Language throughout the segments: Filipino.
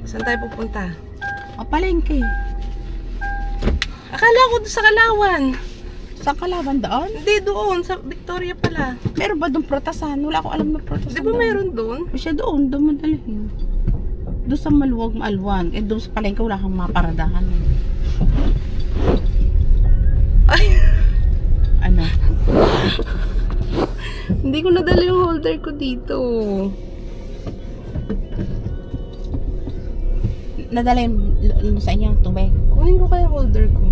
Saan tayo pupunta? O, palengke. Akala ko doon sa Kalawan. Sa Kalawan doon? Hindi, doon. Sa Victoria pala. Meron ba doon prutasan? Wala akong alam na prutasan. Di ba mayroon doon? Siya doon madalhin. Doon sa Maluwag, Maalwan. Eh, doon sa palengke wala kang maparadahan. Ay! Ano? Hindi ko nadala yung holder ko dito. Nadala yung sa inyo tubig. Kunin ko kaya holder ko.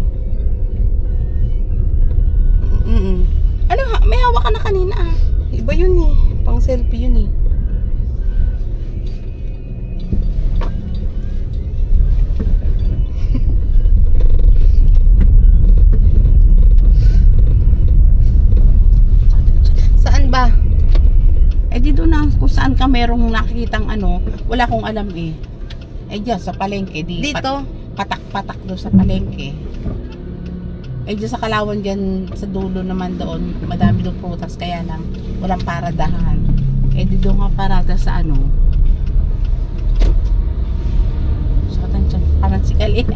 Ano, may hawak ka na kanina ah. Iba yun eh. Pang selfie yun eh. Saan ba? Eh di doon na kung saan ka merong nakikitang ano, wala akong alam eh. Eh dyan sa palengke. Dito? Patak-patak doon sa palengke. Eh dyan sa Kalawan dyan, sa dulo naman doon, madami doon prutas, kaya lang walang paradahan. Eh di doon nga parada sa ano. So tansya, parang si Kalil.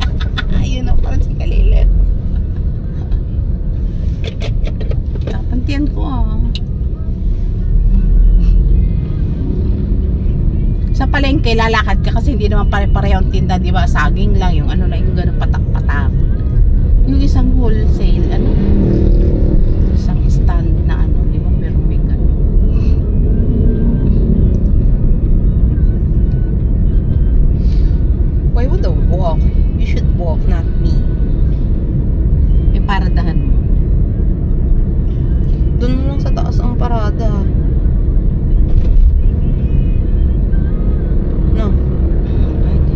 Ayun o, parang si Kalil. Tapantiyan ko ah. Sa palengke, lalakad ka kasi hindi naman pare-pareho ang tinda, di ba? Saging lang, yung ano lang, yung gano'ng patak-patak. Yung isang wholesale, ano? Isang stand na ano, di ba? Meron may gano'n. Why would I walk? You should walk, not me. Yung paradahan mo. Doon mo lang sa taas ang parada. No. Pwede.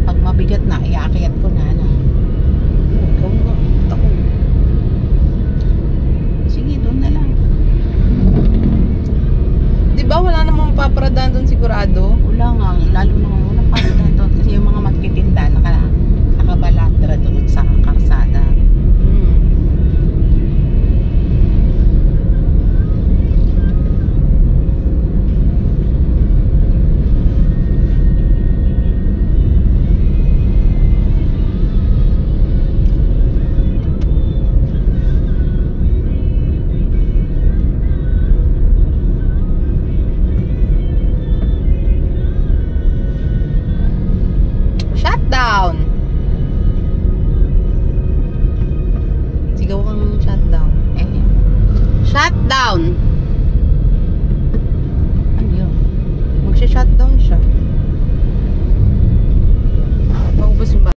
Pag mabigat na, iakyat ko na. Ikaw nga. Ako. Sige, doon na lang. Di ba wala namang paparadahan doon sigurado? Wala nga, lalo na walang paradahan doon. Kasi yung mga magtitinda, nakabaladra doon sa karsada. Shutdown! Sigaw kang shutdown. Eh, Shutdown!